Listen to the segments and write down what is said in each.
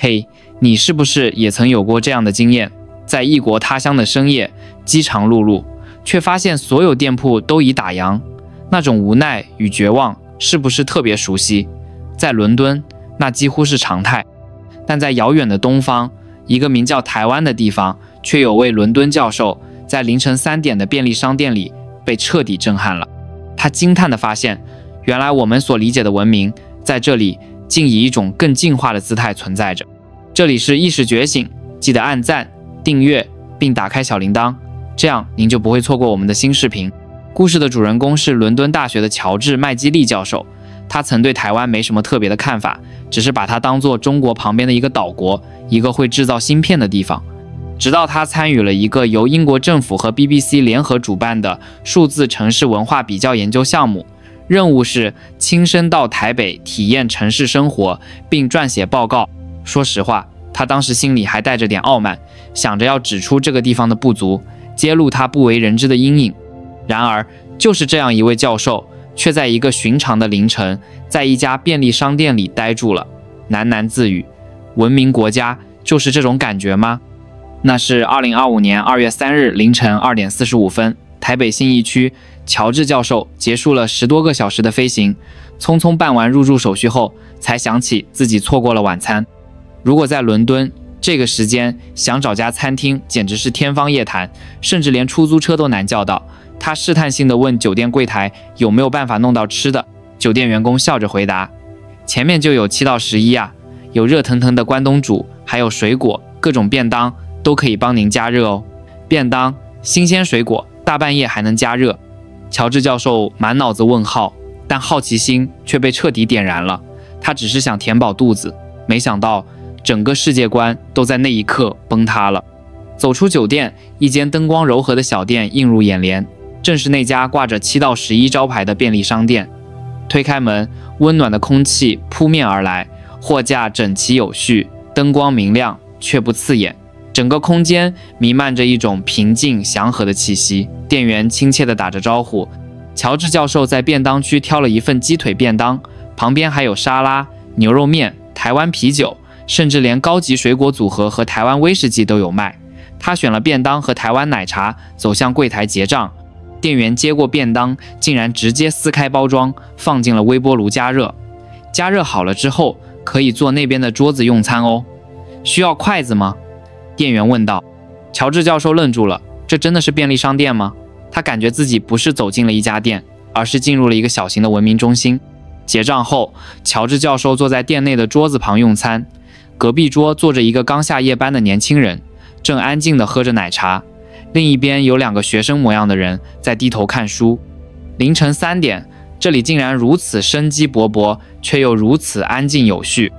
嘿，你是不是也曾有过这样的经验？在异国他乡的深夜，饥肠辘辘，却发现所有店铺都已打烊，那种无奈与绝望是不是特别熟悉？在伦敦，那几乎是常态，但在遥远的东方，一个名叫台湾的地方，却有位伦敦教授在凌晨3点的便利商店里被彻底震撼了。他惊叹地发现，原来我们所理解的文明，在这里竟以一种更进化的姿态存在着。这里是意识觉醒，记得按赞、订阅并打开小铃铛，这样您就不会错过我们的新视频。故事的主人公是伦敦大学的乔治·麦基利教授，他曾对台湾没什么特别的看法，只是把它当作中国旁边的一个岛国，一个会制造芯片的地方。直到他参与了一个由英国政府和 BBC 联合主办的数字城市文化比较研究项目，任务是亲身到台北体验城市生活，并撰写报告。说实话，他当时心里还带着点傲慢，想着要指出这个地方的不足，揭露他不为人知的阴影。然而，就是这样一位教授，却在一个寻常的凌晨，在一家便利商店里呆住了，喃喃自语：文明国家就是这种感觉吗？那是2025年2月3日凌晨2点45分，台北信义区，乔治教授结束了10多个小时的飞行，匆匆办完入住手续后，才想起自己错过了晚餐。如果在伦敦，这个时间想找家餐厅简直是天方夜谭，甚至连出租车都难叫到。他试探性地问酒店柜台有没有办法弄到吃的，酒店员工笑着回答：前面就有7到11啊，有热腾腾的关东煮，还有水果，各种便当都可以帮您加热哦。便当、新鲜水果，大半夜还能加热？乔治教授满脑子问号，但好奇心却被彻底点燃了。他只是想填饱肚子，没想到整个世界观都在那一刻崩塌了。走出酒店，一间灯光柔和的小店映入眼帘，正是那家挂着7到11招牌的便利商店。推开门，温暖的空气扑面而来，货架整齐有序，灯光明亮却不刺眼，整个空间弥漫着一种平静祥和的气息。店员亲切地打着招呼。乔治教授在便当区挑了一份鸡腿便当，旁边还有沙拉、牛肉面、台湾啤酒，甚至连高级水果组合和台湾威士忌都有卖。他选了便当和台湾奶茶，走向柜台结账。店员接过便当，竟然直接撕开包装，放进了微波炉加热。加热好了之后，可以坐那边的桌子用餐哦。需要筷子吗？店员问道。乔治教授愣住了，这真的是便利商店吗？他感觉自己不是走进了一家店，而是进入了一个小型的文明中心。结账后，乔治教授坐在店内的桌子旁用餐，隔壁桌坐着一个刚下夜班的年轻人，正安静地喝着奶茶。另一边有2个学生模样的人在低头看书。凌晨3点，这里竟然如此生机勃勃，却又如此安静有序。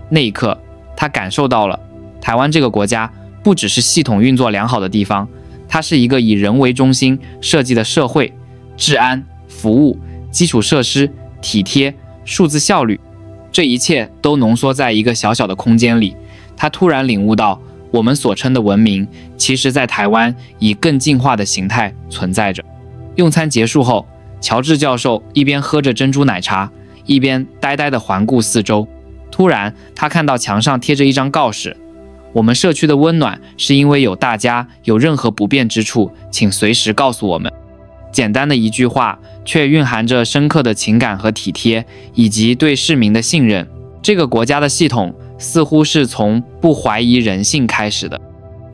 那一刻，他感受到了台湾这个国家不只是系统运作良好的地方，它是一个以人为中心设计的社会，治安、服务、基础设施、体贴、数字效率，这一切都浓缩在一个小小的空间里。他突然领悟到，我们所称的文明，其实在台湾以更进化的形态存在着。用餐结束后，乔治教授一边喝着珍珠奶茶，一边呆呆地环顾四周。突然，他看到墙上贴着一张告示：我们社区的温暖是因为有大家，有任何不便之处，请随时告诉我们。简单的一句话，却蕴含着深刻的情感和体贴，以及对市民的信任。这个国家的系统似乎是从不怀疑人性开始的。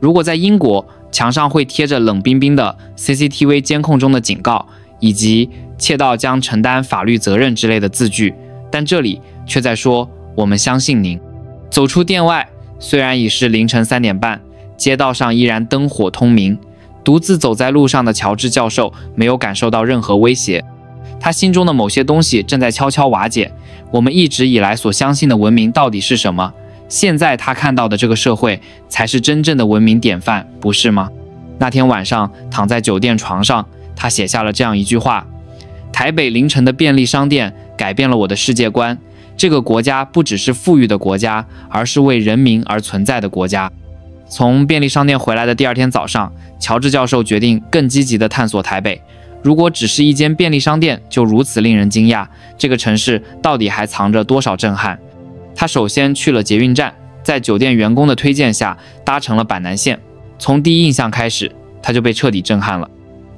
如果在英国，墙上会贴着冷冰冰的 CCTV 监控中的警告，以及窃盗将承担法律责任之类的字句，但这里却在说我们相信您。走出店外，虽然已是凌晨3点半，街道上依然灯火通明，独自走在路上的乔治教授没有感受到任何威胁。他心中的某些东西正在悄悄瓦解。我们一直以来所相信的文明到底是什么？现在他看到的这个社会才是真正的文明典范，不是吗？那天晚上躺在酒店床上，他写下了这样一句话：台北凌晨的便利商店改变了我的世界观。这个国家不只是富裕的国家，而是为人民而存在的国家。从便利商店回来的第2天早上，乔治教授决定更积极地探索台北。如果只是一间便利商店就如此令人惊讶，这个城市到底还藏着多少震撼？他首先去了捷运站，在酒店员工的推荐下搭乘了板南线。从第一印象开始，他就被彻底震撼了。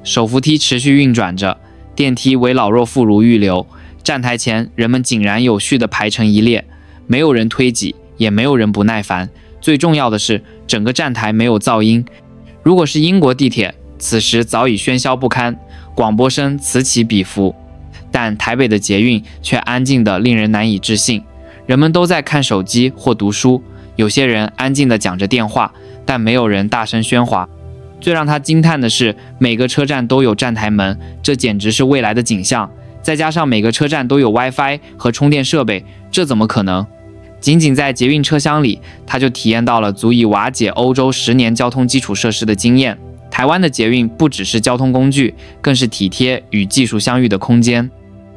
手扶梯持续运转着，电梯为老弱妇孺预留，站台前人们井然有序地排成一列，没有人推挤，也没有人不耐烦。最重要的是，整个站台没有噪音。如果是英国地铁，此时早已喧嚣不堪，广播声此起彼伏。但台北的捷运却安静得令人难以置信，人们都在看手机或读书，有些人安静地讲着电话，但没有人大声喧哗。最让他惊叹的是，每个车站都有站台门，这简直是未来的景象。再加上每个车站都有 WiFi 和充电设备，这怎么可能？仅仅在捷运车厢里，他就体验到了足以瓦解欧洲10年交通基础设施的经验。台湾的捷运不只是交通工具，更是体贴与技术相遇的空间。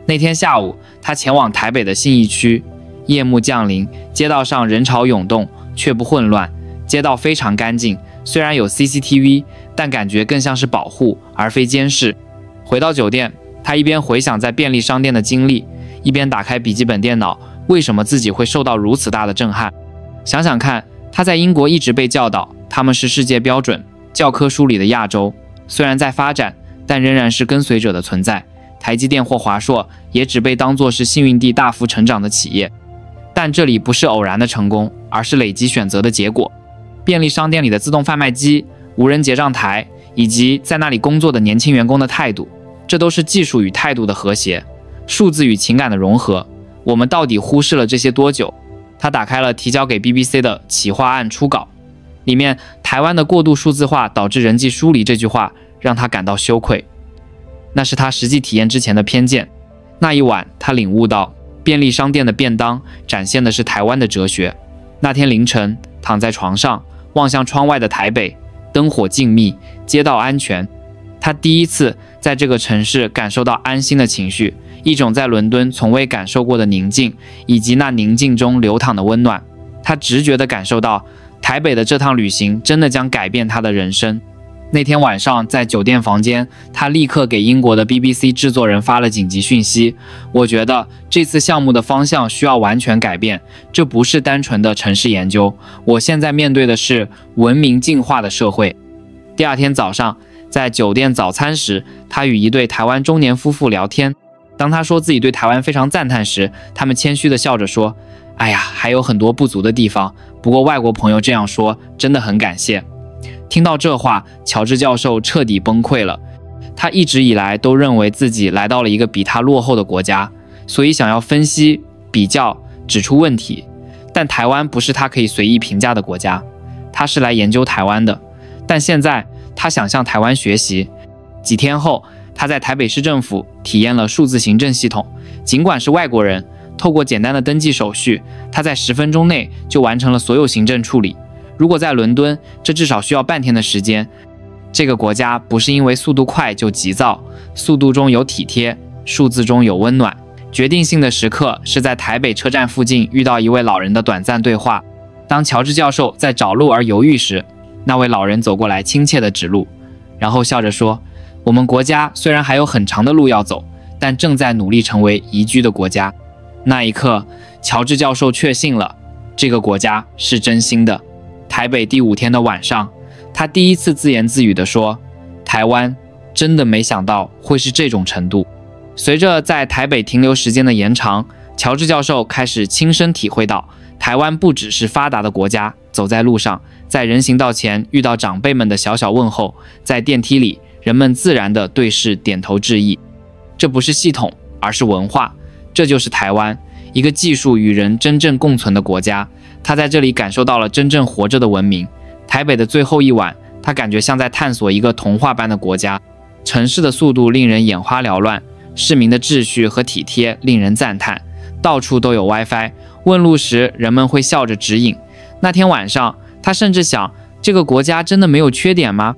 那天下午，他前往台北的信义区，夜幕降临，街道上人潮涌动，却不混乱，街道非常干净。虽然有 CCTV， 但感觉更像是保护而非监视。回到酒店，他一边回想在便利商店的经历，一边打开笔记本电脑，为什么自己会受到如此大的震撼？想想看，他在英国一直被教导他们是世界标准教科书里的亚洲，虽然在发展，但仍然是跟随者的存在。台积电或华硕也只被当作是幸运地大幅成长的企业，但这里不是偶然的成功，而是累积选择的结果。便利商店里的自动贩卖机、无人结账台，以及在那里工作的年轻员工的态度，这都是技术与态度的和谐，数字与情感的融合。我们到底忽视了这些多久？他打开了提交给 BBC 的企划案初稿，里面台湾的过度数字化导致人际疏离这句话让他感到羞愧。那是他实际体验之前的偏见。那一晚，他领悟到便利商店的便当展现的是台湾的哲学。那天凌晨，躺在床上望向窗外的台北，灯火静谧，街道安全。他第一次在这个城市感受到安心的情绪，一种在伦敦从未感受过的宁静，以及那宁静中流淌的温暖。他直觉地感受到，台北的这趟旅行真的将改变他的人生。那天晚上在酒店房间，他立刻给英国的 BBC 制作人发了紧急讯息。我觉得这次项目的方向需要完全改变，这不是单纯的城市研究，我现在面对的是文明进化的社会。第二天早上，在酒店早餐时，他与一对台湾中年夫妇聊天。当他说自己对台湾非常赞叹时，他们谦虚地笑着说：哎呀，还有很多不足的地方，不过外国朋友这样说，真的很感谢。听到这话，乔治教授彻底崩溃了。他一直以来都认为自己来到了一个比他落后的国家，所以想要分析、比较、指出问题。但台湾不是他可以随意评价的国家，他是来研究台湾的。但现在他想向台湾学习。几天后，他在台北市政府体验了数字行政系统。尽管是外国人，透过简单的登记手续，他在10分钟内就完成了所有行政处理。如果在伦敦，这至少需要半天的时间。这个国家不是因为速度快就急躁，速度中有体贴，数字中有温暖。决定性的时刻是在台北车站附近遇到一位老人的短暂对话。当乔治教授在找路而犹豫时，那位老人走过来亲切地指路，然后笑着说：我们国家虽然还有很长的路要走，但正在努力成为宜居的国家。那一刻，乔治教授确信了，这个国家是真心的。台北第5天的晚上，他第一次自言自语地说：台湾真的没想到会是这种程度。随着在台北停留时间的延长，乔治教授开始亲身体会到，台湾不只是发达的国家，走在路上，在人行道前遇到长辈们的小小问候，在电梯里人们自然地对视点头致意。这不是系统，而是文化。这就是台湾，一个技术与人真正共存的国家。他在这里感受到了真正活着的文明。台北的最后一晚，他感觉像在探索一个童话般的国家。城市的速度令人眼花缭乱，市民的秩序和体贴令人赞叹。到处都有 WiFi， 问路时人们会笑着指引。那天晚上，他甚至想，这个国家真的没有缺点吗？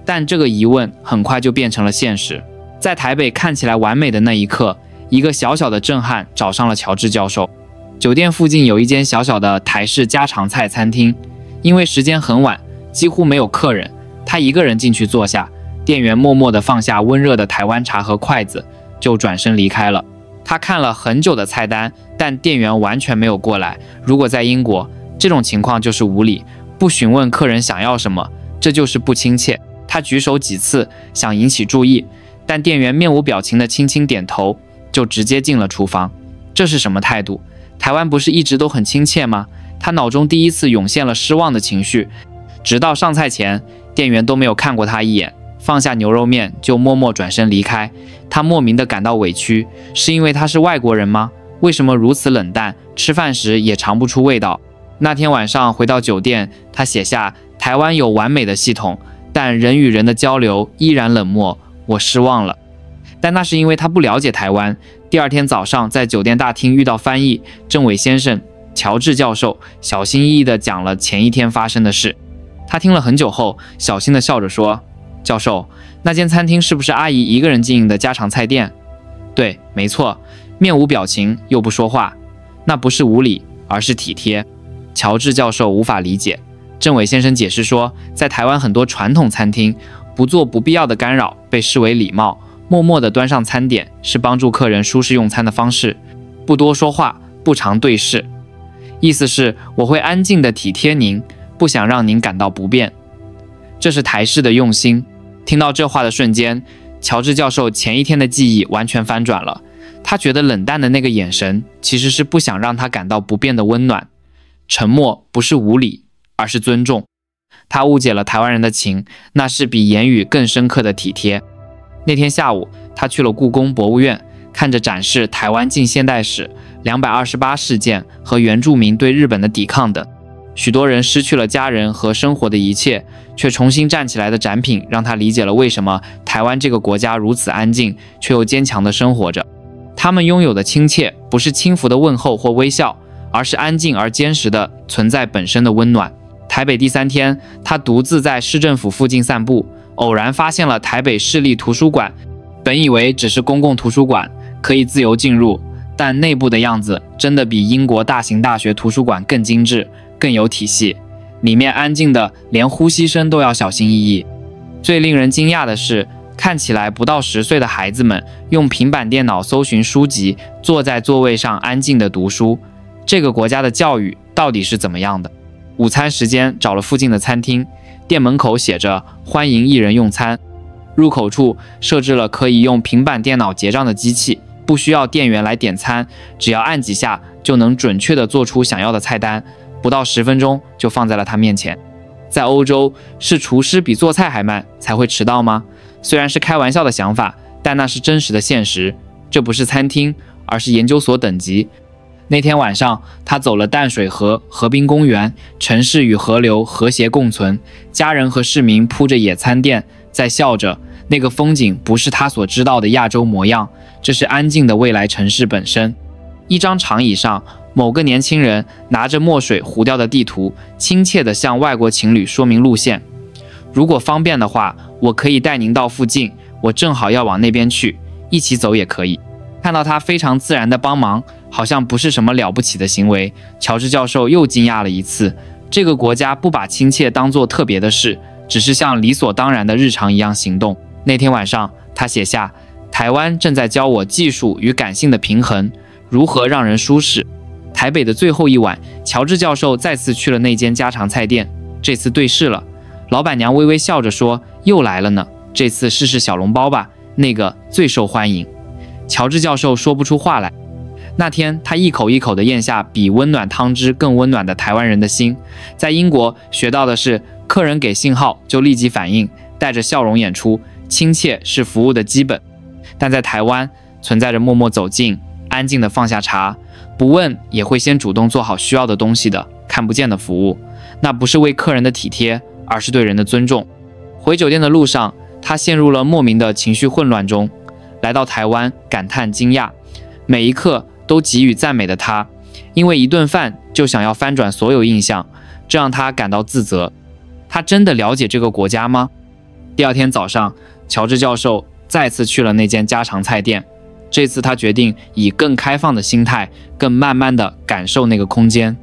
但这个疑问很快就变成了现实。在台北看起来完美的那一刻，一个小小的震撼找上了乔治教授。酒店附近有一间小小的台式家常菜餐厅，因为时间很晚，几乎没有客人，他一个人进去坐下，店员默默地放下温热的台湾茶和筷子，就转身离开了。他看了很久的菜单，但店员完全没有过来。如果在英国，这种情况就是无礼，不询问客人想要什么，这就是不亲切。他举手几次想引起注意，但店员面无表情的轻轻点头，就直接进了厨房。这是什么态度？台湾不是一直都很亲切吗？他脑中第一次涌现了失望的情绪，直到上菜前，店员都没有看过他一眼，放下牛肉面就默默转身离开。他莫名的感到委屈，是因为他是外国人吗？为什么如此冷淡，吃饭时也尝不出味道？那天晚上回到酒店，他写下台湾有完美的系统，但人与人的交流依然冷漠，我失望了。但那是因为他不了解台湾。第二天早上在酒店大厅遇到翻译郑伟先生、乔治教授，小心翼翼地讲了前一天发生的事。他听了很久后，小心地笑着说：教授，那间餐厅是不是阿姨一个人经营的家常菜店？对，没错。面无表情又不说话，那不是无礼，而是体贴。乔治教授无法理解。郑伟先生解释说，在台湾很多传统餐厅，不做不必要的干扰被视为礼貌，默默地端上餐点是帮助客人舒适用餐的方式，不多说话，不常对视。意思是我会安静地体贴您，不想让您感到不便。这是台式的用心。听到这话的瞬间，乔治教授前一天的记忆完全翻转了。他觉得冷淡的那个眼神其实是不想让他感到不便的温暖。沉默不是无礼，而是尊重。他误解了台湾人的情，那是比言语更深刻的体贴。那天下午，他去了故宫博物院，看着展示台湾近现代史、228事件和原住民对日本的抵抗等。许多人失去了家人和生活的一切，却重新站起来的展品，让他理解了为什么台湾这个国家如此安静，却又坚强地生活着。他们拥有的亲切，不是轻浮的问候或微笑，而是安静而坚实的存在本身的温暖。台北第3天，他独自在市政府附近散步，偶然发现了台北市立图书馆。本以为只是公共图书馆，可以自由进入，但内部的样子真的比英国大型大学图书馆更精致，更有体系。里面安静的连呼吸声都要小心翼翼。最令人惊讶的是，看起来不到10岁的孩子们用平板电脑搜寻书籍，坐在座位上安静地读书。这个国家的教育到底是怎么样的？午餐时间找了附近的餐厅，店门口写着欢迎一人用餐，入口处设置了可以用平板电脑结账的机器，不需要店员来点餐，只要按几下就能准确地做出想要的菜单，不到10分钟就放在了他面前。在欧洲，是厨师比做菜还慢才会迟到吗？虽然是开玩笑的想法，但那是真实的现实。这不是餐厅，而是研究所等级。那天晚上，他走了淡水河、河滨公园，城市与河流和谐共存，家人和市民铺着野餐垫，在笑着。那个风景不是他所知道的亚洲模样，这是安静的未来城市本身。一张长椅上，某个年轻人拿着墨水糊掉的地图，亲切地向外国情侣说明路线。如果方便的话，我可以带您到附近，我正好要往那边去，一起走也可以。看到他非常自然的帮忙，好像不是什么了不起的行为，乔治教授又惊讶了一次。这个国家不把亲切当作特别的事，只是像理所当然的日常一样行动。那天晚上，他写下：台湾正在教我技术与感性的平衡，如何让人舒适。台北的最后一晚，乔治教授再次去了那间家常菜店，这次对视了。老板娘微微笑着说：又来了呢，这次试试小笼包吧，那个最受欢迎。乔治教授说不出话来。那天他一口一口地咽下比温暖汤汁更温暖的台湾人的心。在英国学到的是，客人给信号就立即反应，带着笑容演出，亲切是服务的基本。但在台湾存在着默默走近，安静地放下茶，不问也会先主动做好需要的东西的看不见的服务。那不是为客人的体贴，而是对人的尊重。回酒店的路上，他陷入了莫名的情绪混乱中。来到台湾，感叹惊讶，每一刻都给予赞美的他，因为一顿饭就想要翻转所有印象，这让他感到自责。他真的了解这个国家吗？第二天早上，乔治教授再次去了那间家常菜店。这次他决定以更开放的心态，更慢慢地感受那个空间。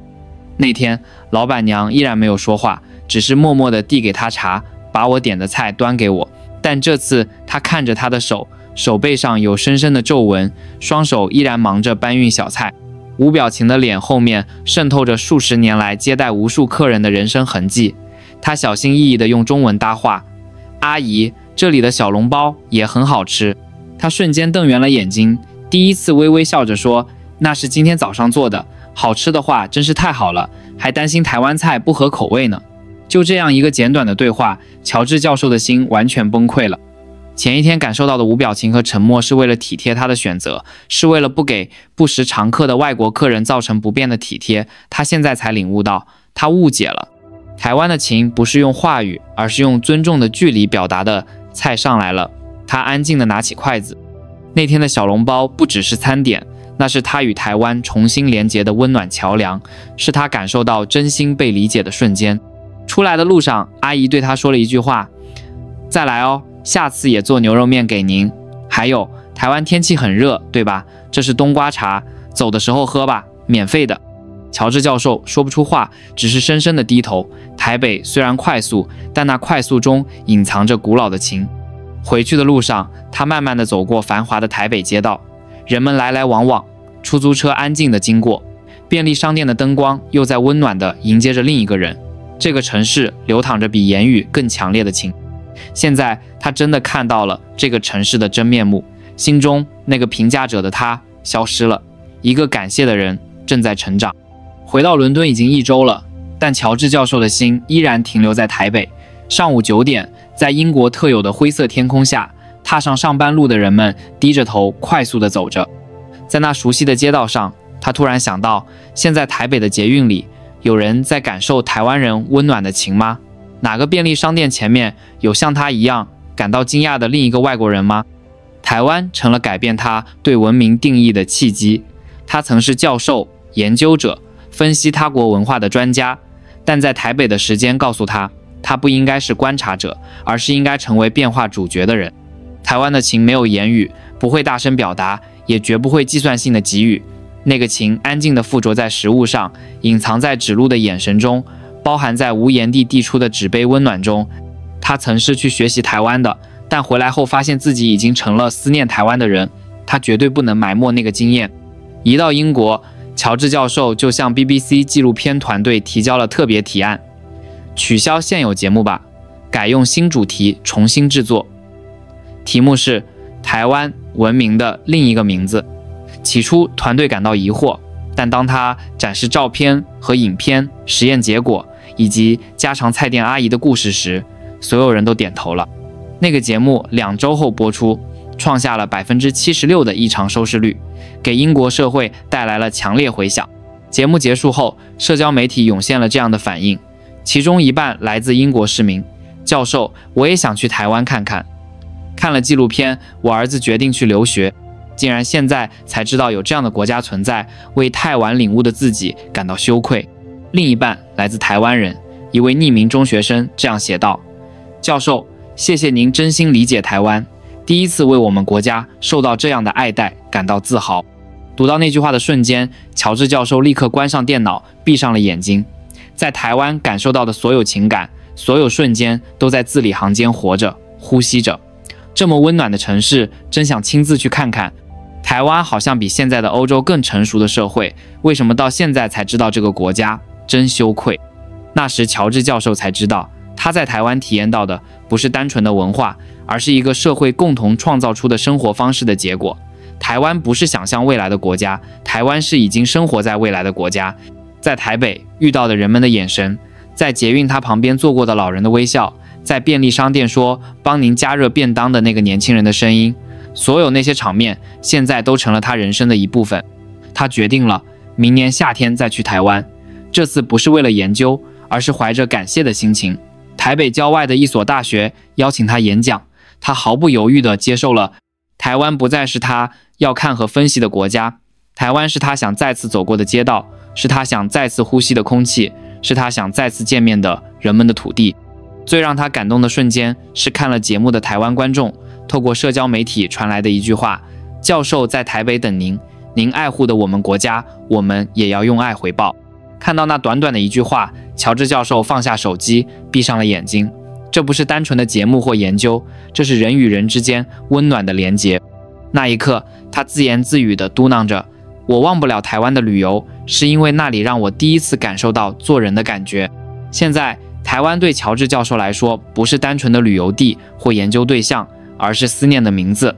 那天，老板娘依然没有说话，只是默默地递给他茶，把我点的菜端给我。但这次，他看着他的手背上有深深的皱纹，双手依然忙着搬运小菜。吴表情的脸后面渗透着数十年来接待无数客人的人生痕迹。他小心翼翼地用中文搭话：“阿姨，这里的小笼包也很好吃。”他瞬间瞪圆了眼睛，第一次微微笑着说：“那是今天早上做的，好吃的话真是太好了，还担心台湾菜不合口味呢。”就这样一个简短的对话，乔治教授的心完全崩溃了。前一天感受到的无表情和沉默是为了体贴他的选择，是为了不给不时常客的外国客人造成不便的体贴。他现在才领悟到，他误解了。台湾的情不是用话语，而是用尊重的距离表达的。菜上来了，他安静地拿起筷子。那天的小笼包不只是餐点，那是他与台湾重新连结的温暖桥梁，是他感受到真心被理解的瞬间。出来的路上，阿姨对他说了一句话：“再来哦，下次也做牛肉面给您。还有，台湾天气很热，对吧？这是冬瓜茶，走的时候喝吧，免费的。”乔治教授说不出话，只是深深地低头。台北虽然快速，但那快速中隐藏着古老的情。回去的路上，他慢慢地走过繁华的台北街道，人们来来往往，出租车安静地经过，便利商店的灯光又在温暖地迎接着另一个人。这个城市流淌着比言语更强烈的情。现在他真的看到了这个城市的真面目，心中那个评价者的他消失了，一个感谢的人正在成长。回到伦敦已经1周了，但乔治教授的心依然停留在台北。上午9点，在英国特有的灰色天空下，踏上上班路的人们低着头快速地走着。在那熟悉的街道上，他突然想到，现在台北的捷运里，有人在感受台湾人温暖的情吗？哪个便利商店前面有像他一样感到惊讶的另一个外国人吗？台湾成了改变他对文明定义的契机。他曾是教授、研究者，分析他国文化的专家，但在台北的时间告诉他，他不应该是观察者，而是应该成为变化主角的人。台湾的情没有言语，不会大声表达，也绝不会计算性的给予。那个情安静地附着在食物上，隐藏在指路的眼神中，包含在无言地递出的纸杯温暖中。他曾是去学习台湾的，但回来后发现自己已经成了思念台湾的人。他绝对不能埋没那个经验。一到英国，乔治教授就向 BBC 纪录片团队提交了特别提案：取消现有节目吧，改用新主题重新制作。题目是台湾文明的另一个名字。起初团队感到疑惑，但当他展示照片和影片、实验结果以及家常菜店阿姨的故事时，所有人都点头了。那个节目2周后播出，创下了76%的异常收视率，给英国社会带来了强烈回响。节目结束后，社交媒体涌现了这样的反应，其中一半来自英国市民：教授，我也想去台湾看看。看了纪录片，我儿子决定去留学，竟然现在才知道有这样的国家存在，为太晚领悟的自己感到羞愧。另一半来自台湾人，一位匿名中学生这样写道：教授，谢谢您真心理解台湾，第一次为我们国家受到这样的爱戴感到自豪。读到那句话的瞬间，乔治教授立刻关上电脑，闭上了眼睛。在台湾感受到的所有情感，所有瞬间都在字里行间活着，呼吸着。这么温暖的城市，真想亲自去看看。台湾好像比现在的欧洲更成熟的社会，为什么到现在才知道这个国家？真羞愧。那时乔治教授才知道，他在台湾体验到的不是单纯的文化，而是一个社会共同创造出的生活方式的结果。台湾不是想象未来的国家，台湾是已经生活在未来的国家。在台北遇到的人们的眼神，在捷运他旁边坐过的老人的微笑，在便利商店说帮您加热便当的那个年轻人的声音，所有那些场面现在都成了他人生的一部分。他决定了明年夏天再去台湾，这次不是为了研究，而是怀着感谢的心情。台北郊外的一所大学邀请他演讲，他毫不犹豫地接受了。台湾不再是他要看和分析的国家，台湾是他想再次走过的街道，是他想再次呼吸的空气，是他想再次见面的人们的土地。最让他感动的瞬间是看了节目的台湾观众透过社交媒体传来的一句话：教授在台北等您，您爱护的我们国家，我们也要用爱回报。看到那短短的一句话，乔治教授放下手机，闭上了眼睛。这不是单纯的节目或研究，这是人与人之间温暖的连结。那一刻，他自言自语地嘟囔着：我忘不了台湾的旅游，是因为那里让我第一次感受到做人的感觉。现在，台湾对乔治教授来说，不是单纯的旅游地或研究对象，而是思念的名字。